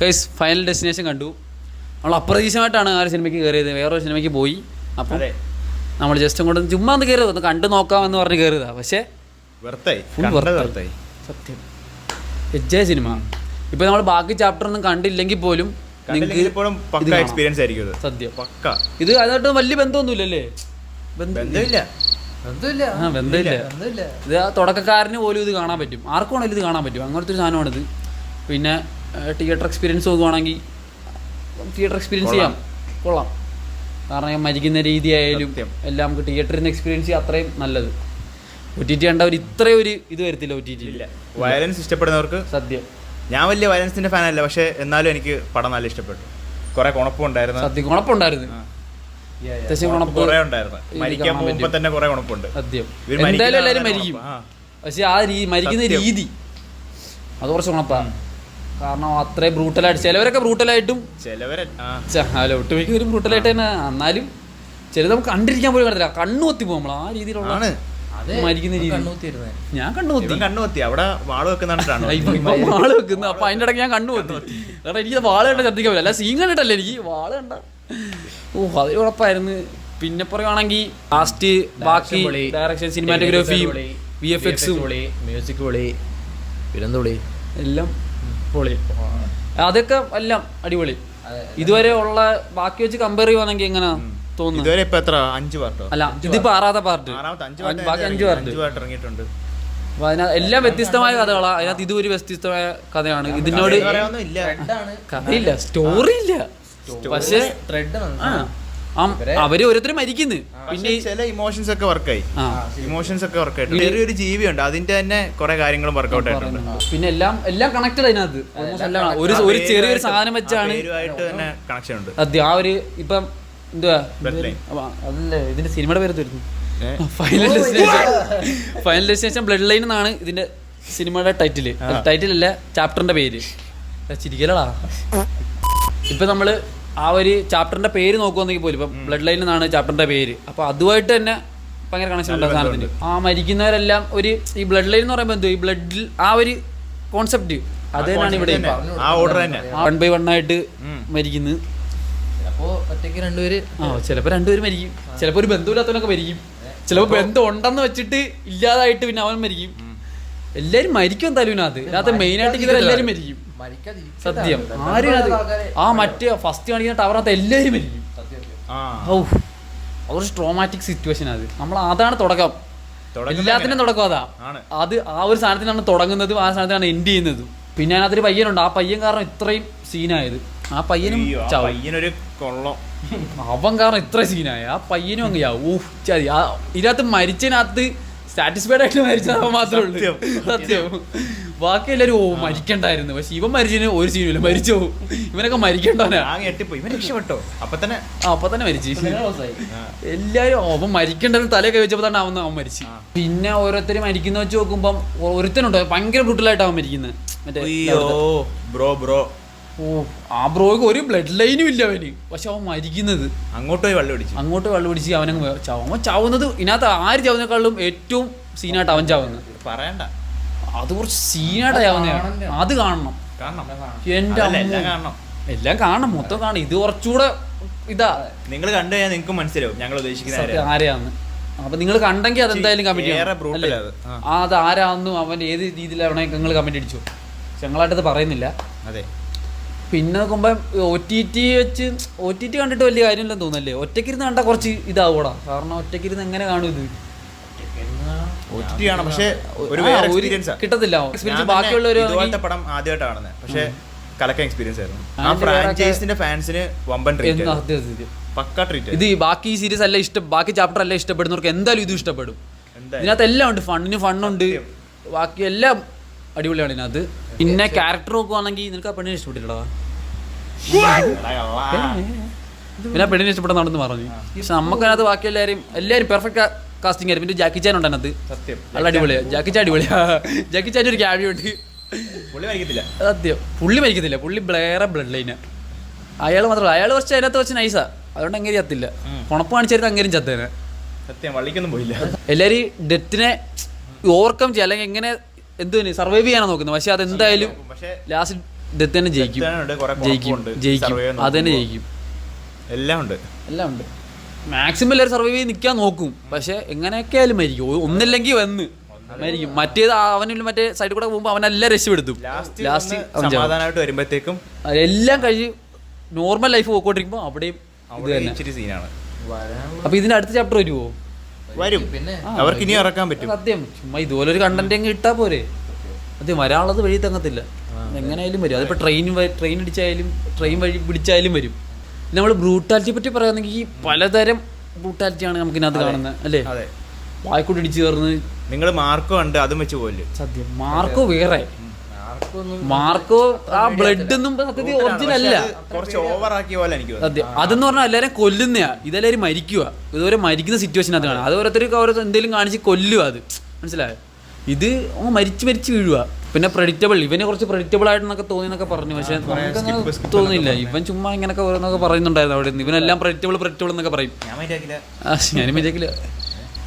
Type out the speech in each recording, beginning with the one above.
Guys final destination കണ്ടു. നമ്മൾ അപ്രതീക്ഷിതമായിട്ടാണ് ആ ഒരു സിനിമയ്ക്ക് കയറിയത്, വേറൊരു സിനിമയ്ക്ക് പോയി. അപ്പം നമ്മൾ ജസ്റ്റ് കൊണ്ട് ചുമ്മാ ഒന്ന് കയറിയത്, ഒന്ന് കണ്ടു നോക്കാമെന്ന് പറഞ്ഞ് കയറിയതാണ്. പക്ഷേ സത്യം എജ്ജായ സിനിമ. ഇപ്പം നമ്മൾ ബാക്കി ചാപ്റ്റർ ഒന്നും കണ്ടില്ലെങ്കിൽ പോലും നിങ്ങൾക്ക് എക്സ്പീരിയൻസ് ആയിരിക്കും. സത്യം ഇത് അതായിട്ട് വലിയ ബന്ധമൊന്നുമില്ലല്ലേ? ബന്ധമില്ല. ഇത് ആ തുടക്കക്കാരന് പോലും ഇത് കാണാൻ പറ്റും, ആർക്കും വേണമെങ്കിലും ഇത് കാണാൻ പറ്റും. അങ്ങനത്തെ ഒരു സാധനമാണിത്. പിന്നെ തിയേറ്റർ എക്സ്പീരിയൻസ് നോക്കുവാണെങ്കിൽ തിയേറ്റർ എക്സ്പീരിയൻസ് ചെയ്യാം, കൊള്ളാം. കാരണം മരിക്കുന്ന രീതിയായാലും എല്ലാം നമുക്ക് തിയേറ്ററിൽ നിന്ന് എക്സ്പീരിയൻസ് ചെയ്യാൻ അത്രയും നല്ലത്. OTT കണ്ടവർ ഇത്രയും ഒരു ഇത് വരത്തില്ല. OTT വയലൻസ് ഇഷ്ടപ്പെടുന്നവർക്ക് സത്യം. ഞാൻ വലിയ വയലൻസിന്റെ ഫാനല്ല, പക്ഷെ എന്നാലും എനിക്ക് പടം നല്ല ഇഷ്ടപ്പെട്ടു. കുറെ കുണപ്പുണ്ടായിരുന്നു. സത്യം കുണപ്പുണ്ടായിരുന്നു. മരിക്കാൻ പോകുമ്പോ തന്നെ കുറെ കുണപ്പുണ്ട്. സത്യം എന്തായാലും എല്ലാവരും മരിക്കും. പക്ഷെ ആ മരിക്കുന്ന രീതി അത് കുറച്ച് കുണപ്പാണ്. കാരണം അത്രയും ബ്രൂട്ടലായിട്ട്, ചിലവരൊക്കെ ബ്രൂട്ടലായിട്ടും ഒട്ടുമിക്കവരും ബ്രൂട്ടലായിട്ട് തന്നെ. എന്നാലും ചിലത് നമുക്ക് കണ്ടിരിക്കാൻ പോലും കണ്ടില്ല, കണ്ണുകൊത്തി പോകും നമ്മൾ ആ രീതിയിലുള്ള മരിക്കുന്ന രീതി. ഞാൻ കണ്ണുകൊത്തി അവിടെ വാള് വെക്കുന്നുണ്ടാണ് വാള് വെക്കുന്നത്. അപ്പൊ അതിന്റെ ഇടയ്ക്ക് ഞാൻ കണ്ണുകൊത്തി. കാരണം എനിക്ക് വാള് കണ്ട ശ്രദ്ധിക്കാൻ പറ്റില്ല, അല്ല സീൻ കണ്ടിട്ടല്ലേ എനിക്ക് വാള് കണ്ട. അത് കുഴപ്പമായിരുന്നു. പിന്നെ പറയുവാണെങ്കിൽ ലാസ്റ്റ് ബാക്കി ഡയറക്ഷൻ, സിനിമാറ്റോഗ്രാഫി, VFX, മ്യൂസിക് പൊളി, പിന്നെന്തൊളി എല്ലാം പൊളി. അതൊക്കെ എല്ലാം അടിപൊളി. ഇതുവരെ ഉള്ള ബാക്കി വെച്ച് കമ്പയർ ചെയ്യുവാണെങ്കിൽ എങ്ങനെ തോന്നുന്നു? അല്ല ഇതിപ്പോ 6ാമത്തെ പാർട്ട്, ബാക്കി 5 പാർട്ട് ഇറങ്ങിയിട്ടുണ്ട്. അപ്പൊ അതിനകത്ത് എല്ലാം വ്യത്യസ്തമായ കഥകളാണ്. അതിനകത്ത് ഇതൊരു വ്യത്യസ്തമായ കഥയാണ്. ഇതിനോട് കഥയില്ല, സ്റ്റോറി ഇല്ല, പക്ഷേ അവര് ഓരോരുത്തരും മരിക്കുന്നു. പിന്നെ ചില ഇമോഷൻസ് ഒക്കെ വർക്കായി. ചെറിയൊരു ജീവിയുണ്ട്, അതിന്റെ തന്നെ കുറെ കാര്യങ്ങളും വർക്ക്ഔട്ട് ആയിട്ടുണ്ട്. പിന്നെ എല്ലാം കണക്റ്റഡ് അതിനകത്ത്. ഒരു ചെറിയൊരു സാധനം വെച്ചാണ് കണക്ഷൻ ഉണ്ട്. ആ ഒരു ഇപ്പം എന്തുവാ അതല്ലേ ഇതിന്റെ സിനിമയുടെ പേര് തരുന്നു, ഫൈനൽ ഡെസ്റ്റിനേഷൻ ബ്ലഡ് ലൈൻ എന്നാണ് ഇതിന്റെ സിനിമയുടെ ടൈറ്റിലല്ല ചാപ്റ്ററിന്റെ പേര്. ചിരിക്കലടാ. ഇപ്പൊ നമ്മള് ആ ഒരു ചാപ്റ്ററിന്റെ പേര് നോക്കുവാണെങ്കിൽ പോലും ഇപ്പം ബ്ലഡ് ലൈൻ എന്നാണ് ചാപ്റ്ററിന്റെ പേര്. അപ്പൊ അതുമായിട്ട് തന്നെ ഭയങ്കര കണക്ഷൻ ഉണ്ട് സാധനത്തിന്. ആ മരിക്കുന്നവരെല്ലാം ഒരു ഈ ബ്ലഡ് ലൈൻ എന്ന് പറയുമ്പോൾ എന്തോ ഈ ബ്ലഡിൽ ആ ഒരു കോൺസെപ്റ്റ് അത് തന്നെയാണ് ഇവിടെ 1 by 1 ആയിട്ട് മരിക്കുന്നത്. ചിലപ്പോ രണ്ടുപേര് മരിക്കും, ചിലപ്പോ ഒരു ബന്ധമില്ലാത്തവനൊക്കെ മരിക്കും, ചിലപ്പോ ബന്ധം ഉണ്ടെന്ന് വെച്ചിട്ട് ഇല്ലാതായിട്ട് പിന്നെ അവൻ മരിക്കും. എല്ലാരും മരിക്കും എന്തായാലും ഇതിനകത്ത് മെയിൻ ആയിട്ട് ഇവരെല്ലാരും മരിക്കും. സത്യം ആരും ആ മറ്റേ ഫസ്റ്റ് കാണിക്കുന്ന ടവറിനകത്ത് എല്ലാവരും മരിക്കും. അതൊരു ട്രോമാറ്റിക് സിറ്റുവേഷൻ. അത് അതാണ് തുടക്കം, എല്ലാത്തിനും തുടക്കം അതാ. അത് ആ ഒരു സാധനത്തിനാണ് തുടങ്ങുന്നതും ആ സാധനത്തിനാണ് എൻഡ് ചെയ്യുന്നതും. പിന്നെ അതിനകത്തൊരു പയ്യനുണ്ട്, ആ പയ്യൻ കാരണം ഇത്രയും സീനായത്. ആ പയ്യനും അവൻ കാരണം ഇത്ര സീനായ ആ പയ്യനും അങ്ങ് ചതി. ഇതിനകത്ത് മരിച്ചതിനകത്ത് സാറ്റിസ്ഫൈഡ് ആയിട്ട് മരിച്ചത് മാത്രമേ ഉള്ളൂ. സത്യം ബാക്കി എല്ലാവരും മരിക്കണ്ടായിരുന്നു. പക്ഷെ ഇവൻ മരിച്ചതിന് ഒരു സീനുമില്ല, മരിച്ചു. ഇവനൊക്കെ മരിക്കണ്ടവനാ. അപ്പൊ തന്നെ മരിച്ചു എല്ലാരും. അവൻ മരിക്കേണ്ടത് തലയൊക്കെ വെച്ചപ്പോ തന്നെ അവൻ മരിച്ചു. പിന്നെ ഓരോരുത്തരും മരിക്കുന്ന വെച്ച് നോക്കുമ്പം ഒരുത്തനുണ്ട് ഭയങ്കര ബ്രൂട്ടലായിട്ട് അവൻ മരിക്കുന്നത്. ആ ബ്രോയ്ക്ക് ഒരു ബ്ലഡ് ലൈനും ഇല്ല അവന്, പക്ഷെ അവൻ മരിക്കുന്നത് അങ്ങോട്ട് വെള്ളം പിടിച്ച് അവനങ്ങ് അവൻ ചാവുന്നത്. ഇതിനകത്ത് ആര് ചാവുന്നേക്കാളും ഏറ്റവും സീനായിട്ട് അവൻ ചാവുന്നത് പറയണ്ട. അത് കുറച്ച് സീനായിട്ട് ചാവുന്നതാണ്. അത് കാണണം. എന്റെ എല്ലാം കാണണം, മൊത്തം കാണണം. ഇത് കുറച്ചുകൂടെ ഇതാ. നിങ്ങൾ കണ്ടു കഴിഞ്ഞാൽ നിങ്ങൾക്ക് മനസ്സിലാവും ഞങ്ങൾ ഉദ്ദേശിക്കുന്നത് ആരെയാന്ന്. അപ്പൊ നിങ്ങൾ കണ്ടെങ്കിൽ അതെന്തായാലും കമന്റ് ചെയ്യണം. അത് ആരാന്നും അവൻ ഏത് രീതിയിലാവണേ നിങ്ങൾ കമന്റ് അടിച്ചു. ഞങ്ങളായിട്ടത് പറയുന്നില്ല. അതെ. പിന്നെ നോക്കുമ്പോൾ OTT കണ്ടിട്ട് വലിയ കാര്യമില്ലെന്ന് തോന്നല്ലേ. ഒറ്റയ്ക്കിരുന്ന് കണ്ടാൽ കുറച്ച് ഇതാവൂടാ. കാരണം ഒറ്റയ്ക്കിരുന്ന് എങ്ങനെ കാണും ഇത് കിട്ടത്തില്ല എക്സ്പീരിയൻസ്. ബാക്കിയുള്ളൊരു പടം ആദ്യമായിട്ട് കാണുന്നത്, പക്ഷെ കലക്കൻ എക്സ്പീരിയൻസ് ആയിരുന്നു. ആ ഫ്രാഞ്ചൈസിന്റെ ഫാൻസിന് വമ്പൻ പക്കാ ട്രീറ്റ്. ഇത് ബാക്കി സീരീസ് അല്ല ബാക്കി ചാപ്റ്റർ അല്ല ഇഷ്ടപ്പെടുന്നവർക്ക് എന്തായാലും ഇത് ഇഷ്ടപ്പെടും. ഇതിനകത്ത് എല്ലാം ഉണ്ട്, ഫണ്ണുണ്ട്, ബാക്കി എല്ലാം അടിപൊളിയാണ് ഇതിനകത്ത്. പിന്നെ ക്യാരക്ടർ നോക്കുവാണെങ്കിൽ നിനക്ക് ആ പെണ്ണിനെ ഇഷ്ടപ്പെട്ടില്ലടാ. പിന്നെ ആ പെണ്ണിനെ ഇഷ്ടപ്പെടുന്നുണ്ടെന്ന് പറഞ്ഞു. പക്ഷെ നമുക്കതിനകത്ത് ബാക്കി എല്ലാവരും പെർഫെക്റ്റ് കാസ്റ്റിംഗ് ആയിരുന്നു. പിന്നെ ജാക്കി ചാൻ ഉണ്ട് അതിനകത്ത്. സത്യം നല്ല അടിപൊളിയാണ്. ജാക്കി ചാൻ ഒരു ക്യാമിയോ ഉണ്ട്. സത്യം പുള്ളി മരിക്കത്തില്ല. പുള്ളി വേറെ ബ്ലഡ് ലൈനാ. അയാൾ മാത്രമല്ല, അയാൾ കുറച്ച് അതിനകത്ത് കുറച്ച് നൈസാ. അതുകൊണ്ട് അങ്ങനെ ചത്തില്ല. കുണപ്പ് കാണിച്ചായിരുന്നു അങ്ങനെയും ചത്തേനെ. സത്യം വള്ളിക്കൊന്നും പോയില്ല. എല്ലാവരും ഡെത്തിനെ ഓവർകം ചെയ്യുക അല്ലെങ്കിൽ എങ്ങനെ എന്ത് സർവൈവ് ചെയ്യാനാണ് നോക്കുന്നത്. പക്ഷെ അതെന്തായാലും ലാസ്റ്റ് ഡെത്ത് തന്നെ ജയിക്കും, ജയിക്കും, അത് തന്നെ ജയിക്കും. എല്ലാം ഉണ്ട്. മാക്സിമം എല്ലാവരും സർവൈവ് ചെയ്ത് നിൽക്കാൻ നോക്കും. പക്ഷെ എങ്ങനെയൊക്കെ ആയാലും മരിക്കും, ഒന്നില്ലെങ്കിൽ വന്ന് മരിക്കും. മറ്റേത് അവനിൽ മറ്റേ സൈഡിൽ കൂടെ പോകുമ്പോൾ അവനെല്ലാം രക്ഷപ്പെടുത്തും. ലാസ്റ്റ് സമാധാനമായിട്ട് വരുമ്പോഴത്തേക്കും എല്ലാം കഴിഞ്ഞ് നോർമൽ ലൈഫ് പോയിക്കൊണ്ടിരിക്കുമ്പോൾ അവിടെയും ഇത് തന്നെ സീനാണ്. അപ്പൊ ഇതിന്റെ അടുത്ത ചാപ്റ്റർ വരുമോ? വരും, അവർക്ക് ഇനി ഇറക്കാൻ പറ്റും. സത്യം, ചുമ്മാ ഇതുപോലെ ഒരു കണ്ടന്റ് അങ്ങ് ഇട്ടാ പോരെ. അത് വരാനുള്ളത് വഴി തങ്ങത്തില്ല, എങ്ങനെയായാലും വരും. അതിപ്പോൾ ട്രെയിൻ ഇടിച്ചായാലും ട്രെയിൻ വഴി പിടിച്ചായാലും വരും. നമ്മൾ ബ്രൂട്ടാലിറ്റിയെ പറ്റി പറയുകയാണെങ്കിൽ ഈ പലതരം ബ്രൂട്ടാലിറ്റിയാണ് നമുക്ക് ഇതിനകത്ത് കാണുന്നത് അല്ലേ. വായ്ക്കൂട്ടി ഇടിച്ചു കയറുന്നത്. നിങ്ങൾ മാർക്കോ ഉണ്ട്, അതും വെച്ച് പോലെ. സത്യം, മാർക്കോ വേറെ. മാർക്കോ ആ ബ്ലഡ് ഒന്നും സത്യത്തിൽ ഒറിജിനൽ അല്ല, കുറച്ച് ഓവർ ആക്കിയ പോലെ എനിക്ക് സത്യം. അതെന്ന് പറഞ്ഞാൽ എല്ലാവരും കൊല്ലുന്നയാ, ഇതെല്ലാവരും മരിക്കുക. ഇതുവരെ മരിക്കുന്ന സിറ്റുവേഷൻ അത് കാണാം. അത് ഓരോരുത്തർക്ക് ഓരോ എന്തെങ്കിലും കാണിച്ച് കൊല്ലുക, അത് മനസ്സിലായോ. ഇത് മരിച്ച് വീഴുക. പിന്നെ പ്രഡിക്റ്റബിൾ, ഇവനെ കുറച്ച് പ്രഡിക്റ്റബിൾ ആയിട്ടെന്നൊക്കെ തോന്നിയെന്നൊക്കെ പറഞ്ഞു. പക്ഷെ നമുക്കങ്ങനെ തോന്നിയില്ല. ഇവൻ ചുമ്മാ ഇങ്ങനെയൊക്കെ ഓരോന്നൊക്കെ പറയുന്നുണ്ടായിരുന്നു അവിടെ നിന്ന്. ഇവനെല്ലാം പ്രഡിക്റ്റബിൾ എന്നൊക്കെ പറയും. ഞാനും വിചാരിക്കില്ല.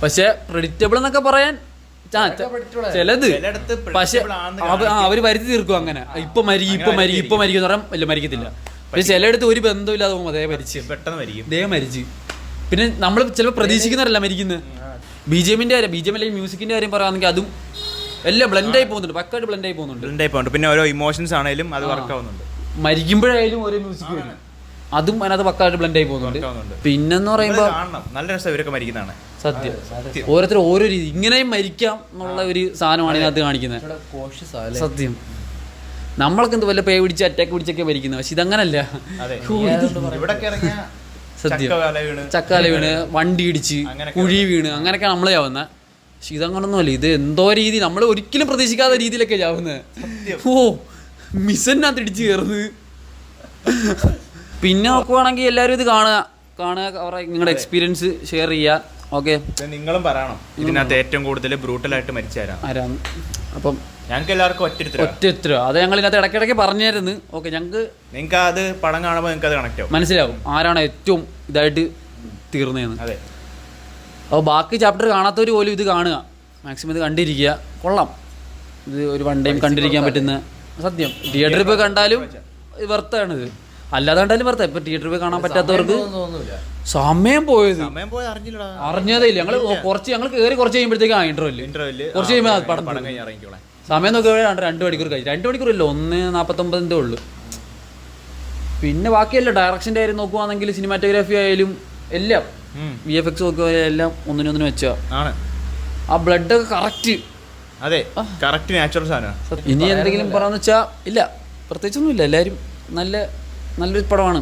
പക്ഷെ പ്രഡിക്റ്റബിൾ എന്നൊക്കെ പറയാൻ ചിലത്, പക്ഷെ അവര് വരുത്തി തീർക്കും. അങ്ങനെ ഇപ്പൊ മരിക്കും എന്ന് പറയാൻ വല്ല മരിക്കത്തില്ല. പക്ഷെ ചിലയിടത്ത് ഒരു ബന്ധമില്ലാതെ പോകും, അതേ മരിച്ച് പെട്ടെന്ന് മരിച്ച്. പിന്നെ നമ്മൾ ചിലപ്പോൾ പ്രതീക്ഷിക്കുന്നവരല്ല മരിക്കുന്നത്. BGM അല്ലെങ്കിൽ മ്യൂസിക്കിന്റെ കാര്യം പറയുകയാണെങ്കിൽ അതും എല്ലാം ബ്ലെൻഡായി പോകുന്നുണ്ട്, പക്കായിട്ട് ബ്ലെൻഡായി പോകുന്നുണ്ട്. പിന്നെ ഓരോ ഇമോഷൻസ് ആണെങ്കിലും അത് വർക്ക് ആവുന്നുണ്ട്. മരിക്കുമ്പോഴായാലും ഓരോ മ്യൂസിക് വരും, അതും അതിനകത്ത് പക്കായിട്ട് ബ്ലെൻഡായി പോകുന്നുണ്ട്. പിന്നെന്ന് പറയുമ്പോൾ നല്ല രസം ഇവരൊക്കെ മരിക്കുന്നതാണ്. സത്യം, ഓരോരുത്തർ ഓരോ രീതി ഇങ്ങനെയും മരിക്കാം എന്നുള്ള ഒരു സാധനമാണ് ഇതിനകത്ത് കാണിക്കുന്നത്. സത്യം, നമ്മളൊക്കെ എന്ത് വല്ല പേ പിടിച്ച് അറ്റാക്ക് പിടിച്ചൊക്കെ മരിക്കുന്നത്. പക്ഷെ ഇതങ്ങനല്ല. സത്യം, ചക്കാല വീണ്, വണ്ടി ഇടിച്ച്, കുഴി വീണ്, അങ്ങനെയൊക്കെ നമ്മളെ ചാവുന്നത്. പക്ഷെ ഇതങ്ങനൊന്നുമല്ല. ഇത് എന്തോ രീതി നമ്മൾ ഒരിക്കലും പ്രതീക്ഷിക്കാത്ത രീതിയിലൊക്കെ ചാവുന്നത്. മിസനകത്ത് ഇടിച്ച് കയറുന്നത്. പിന്നെ നോക്കുവാണെങ്കിൽ എല്ലാവരും ഇത് കാണുക, അവരുടെ നിങ്ങളുടെ എക്സ്പീരിയൻസ് ഷെയർ ചെയ്യുക. ഓക്കെ, നിങ്ങളും പറയണം ഇതിനകത്ത് ഏറ്റവും കൂടുതൽ ബ്രൂട്ടലായിട്ട് മരിച്ചാരാണ്. അപ്പം ഞങ്ങൾക്ക് എല്ലാവർക്കും ഒറ്റ അത് ഞങ്ങൾ ഇതിനകത്ത് ഇടയ്ക്കിടയ്ക്ക് പറഞ്ഞായിരുന്നു. ഓക്കെ, നിങ്ങൾക്ക് അത് പടം കാണുമ്പോൾ നിങ്ങൾക്ക് അത് കണക്ട് ആവും, മനസ്സിലാവും ആരാണ് ഏറ്റവും ഇതായിട്ട് തീർന്നതെന്ന്. അതെ. അപ്പോൾ ബാക്കി ചാപ്റ്റർ കാണാത്തവർ പോലും ഇത് കാണുക, മാക്സിമം ഇത് കണ്ടിരിക്കുക. കൊള്ളാം, ഇത് ഒരു വൺ ടൈം കണ്ടിരിക്കാൻ പറ്റുന്ന. സത്യം, തിയേറ്ററിൽ പോയി കണ്ടാലും വെർത്താണിത്, അല്ലാതെ കണ്ടാലും വെർത്ത. ഇപ്പൊ തിയേറ്ററിൽ പോയി കാണാൻ പറ്റാത്തവർക്ക് സമയം പോയത് അറിഞ്ഞതേ ഇല്ല. ഞങ്ങൾ കയറി കുറച്ച് കഴിയുമ്പോഴത്തേക്കും ഇന്റർവെല് കുറച്ച് കഴിയുമ്പോൾ പടം സമയം നോക്കിയാൽ 2 മണിക്കൂർ കഴിഞ്ഞു. 2 മണിക്കൂറില്ല, 1:49 ഉള്ളു. പിന്നെ ബാക്കിയല്ല ഡയറക്ഷൻ്റെ കാര്യം നോക്കുവാണെങ്കിൽ സിനിമാറ്റോഗ്രാഫി ആയാലും എല്ലാം VFX നോക്കുക എല്ലാം ഒന്നിനൊന്നിനും വെച്ചാ ആ ബ്ലഡ് ഒക്കെ കറക്റ്റ്. അതെ, കറക്റ്റ് നാച്ചുറൽ സാധനമാണ്. ഇനി എന്തെങ്കിലും പറയാന്ന് വെച്ചാൽ ഇല്ല, പ്രത്യേകിച്ചൊന്നും ഇല്ല. എല്ലാവരും നല്ലൊരു പടമാണ്.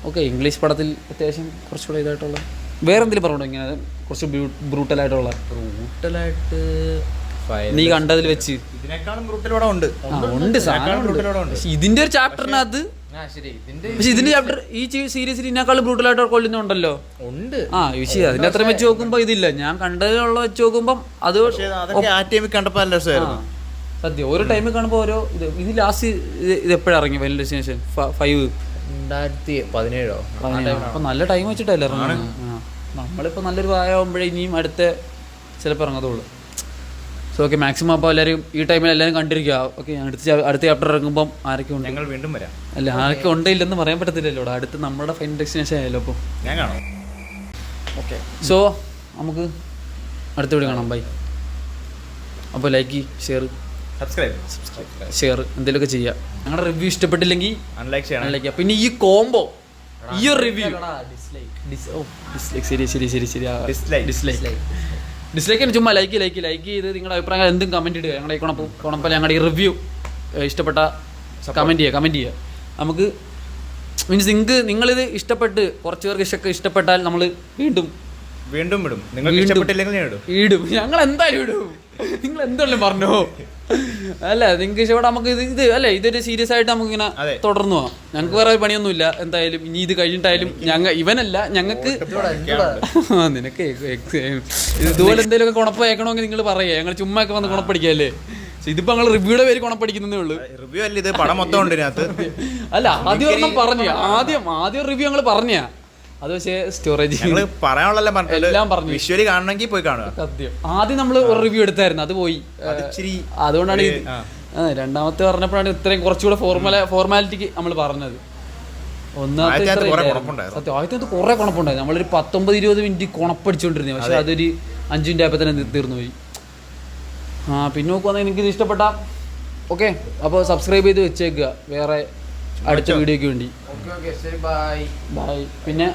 ഓക്കെ, ഇംഗ്ലീഷ് പടത്തിൽ അത്യാവശ്യം കുറച്ചുകൂടെ ഇതായിട്ടുള്ള വേറെ എന്തെങ്കിലും പറഞ്ഞോ, ഇങ്ങനെ കുറച്ച് ബ്രൂട്ടലായിട്ട് നീ കണ്ടതിൽ വെച്ച് ഉണ്ട് സാധനം. ഇതിന്റെ ഒരു ചാപ്റ്ററിനകത്ത്, പക്ഷെ ഇതിന്റെ ചാപ്റ്റർ ഈ സീരീസിൽ ഇതിനേക്കാളും ബ്രൂട്ടലായിട്ട് കൊള്ളുന്നുണ്ടല്ലോ. ഉണ്ട്. വിഷയം അതിന്റെ അത്ര വെച്ച് നോക്കുമ്പോ ഇതില്ല. ഞാൻ കണ്ടതിലുള്ള വെച്ച് നോക്കുമ്പോ അത് സത്യം ഓരോ ടൈമിൽ കാണുമ്പോൾ ഓരോ ഇത് ലാസ്റ്റ് ഇത് എപ്പോഴാണ് ഇറങ്ങി ഫൈനൽ ഡെസ്റ്റിനേഷൻ 5 2017 അപ്പൊ നല്ല ടൈം വെച്ചിട്ടല്ലേ ഇറങ്ങുന്നത്. നമ്മളിപ്പോൾ നല്ലൊരു പ്രായമാകുമ്പോഴേ ഇനിയും അടുത്ത ചിലപ്പോൾ ഇറങ്ങത്തുള്ളൂ. സോ ഓക്കെ, മാക്സിമം അപ്പോൾ എല്ലാവരും ഈ ടൈമിൽ എല്ലാവരും കണ്ടിരിക്കുക. ഓക്കെ, അടുത്ത ചാപ്റ്റർ ഇറങ്ങുമ്പം ആരൊക്കെ ഉണ്ട്, ഞങ്ങൾ വീണ്ടും വരാം. അല്ല, ആരൊക്കെ ഉണ്ടില്ലെന്ന് പറയാൻ പറ്റത്തില്ലല്ലോ. അടുത്ത് നമ്മുടെ ഫൈനൽ ഡെസ്റ്റിനേഷൻ ആയല്ലോ. അപ്പോൾ ഞാൻ കാണാം. ഓക്കെ, സോ നമുക്ക് അടുത്ത വീഡിയോ കാണാം. ബൈ. അപ്പോൾ ലൈക്ക്, ഷെയർ എന്തെങ്കിലുമൊക്കെ ചെയ്യുക. ഞങ്ങളുടെ റിവ്യൂ ഇഷ്ടപ്പെട്ടില്ലെങ്കിൽ അൺലൈക്ക് ചെയ്യുക. പിന്നെ ഈ കോംബോ, ഈ ഒരു റിവ്യൂ ഡിസ്ലൈക്ക് ചുമ്മാ ലൈക്ക് ചെയ്ത് നിങ്ങളുടെ അഭിപ്രായങ്ങൾ എന്തും കമൻറ്റ് ഇടുക. ഞങ്ങളുടെ കൊണപ്പം ഞങ്ങളുടെ ഈ റിവ്യൂ ഇഷ്ടപ്പെട്ട കമൻറ്റ് ചെയ്യുക. നമുക്ക് മീൻസ് നിങ്ങളിത് ഇഷ്ടപ്പെട്ട് കുറച്ച് പേർക്ക് ഇഷ്ടപ്പെട്ടാൽ നമ്മൾ വീണ്ടും ഇടും. നിങ്ങൾക്ക് ഇഷ്ടപ്പെട്ടില്ലെങ്കിൽ ഇടും. ഞങ്ങൾ എന്തായാലും ഇടും. നിങ്ങൾ എന്തെല്ലാം പറഞ്ഞോ. അല്ല, നിങ്ങൾക്ക് ഇഷ്ടപ്പെട്ട നമുക്ക് ഇത് അല്ലേ, ഇതൊരു സീരിയസ് ആയിട്ട് നമുക്ക് ഇങ്ങനെ തുടർന്നു പോവാം. ഞങ്ങൾക്ക് വേറെ പണിയൊന്നുമില്ല. എന്തായാലും ഇനി ഇത് കഴിഞ്ഞിട്ടായാലും ഇവനല്ല ഞങ്ങൾക്ക് നിനക്ക് ഇതുപോലെ എന്തെങ്കിലുമൊക്കെ കുണപ്പയക്കണമെങ്കിൽ നിങ്ങൾ പറയുക. ഞങ്ങൾ ചുമ്മാ ഒക്കെ വന്ന് കുണപ്പടിക്കല്ലേ. ഇതിപ്പോ ഞങ്ങൾ റിവ്യൂടെ പേര് കുണപ്പടിക്കുന്നേ ഉള്ളൂ. റിവ്യൂ അല്ല, ഇത് പടം മൊത്തം ഉണ്ട് ഇതിനകത്ത്. അല്ല, ആദ്യം ഒരെണ്ണം പറഞ്ഞു, ആദ്യം റിവ്യൂ ഞങ്ങൾ പറഞ്ഞ അത്. പക്ഷേ സ്റ്റോറേജ് എല്ലാം പറഞ്ഞു. വിഷ്വലി കാണണമെങ്കിൽ പോയി കാണുക. സത്യം, ആദ്യം നമ്മൾ ഒരു റിവ്യൂ എടുത്തായിരുന്നു, അത് പോയി. അതുകൊണ്ടാണ് രണ്ടാമത്തെ പറഞ്ഞപ്പോഴാണ് ഇത്രയും കുറച്ചുകൂടെ ഫോർമാലിറ്റിക്ക് നമ്മൾ പറഞ്ഞത്. ഒന്നാമത്തെ സത്യം ആദ്യത്തെ കുറെ കുണപ്പുണ്ടായിരുന്നു. നമ്മളൊരു 19-20 മിനിറ്റ് കുണപ്പടിച്ചോണ്ടിരുന്നത്. പക്ഷെ അതൊരു 5 മിനിറ്റ് ആയപ്പോൾ തന്നെ തീർന്നു പോയി. പിന്നെ നോക്കുവാണെങ്കിൽ എനിക്കിത് ഇഷ്ടപ്പെട്ട ഓക്കെ. അപ്പോൾ സബ്സ്ക്രൈബ് ചെയ്ത് വെച്ചേക്കുക വേറെ അടുത്ത വീഡിയോയ്ക്ക് വേണ്ടി. ബൈ. പിന്നെ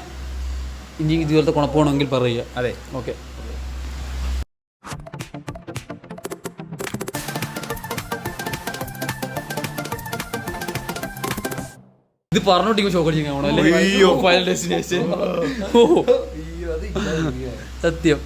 ഇനി ഇതുപോലത്തെ കുണപ്പമാണെങ്കിൽ പറയുക. അതെ, ഓക്കെ. ഇത് പറഞ്ഞോട്ടിരിക്കും ഷോക്കടിച്ചിരിക്കണം. ഫൈനൽ ഡെസ്റ്റിനേഷൻ സത്യം.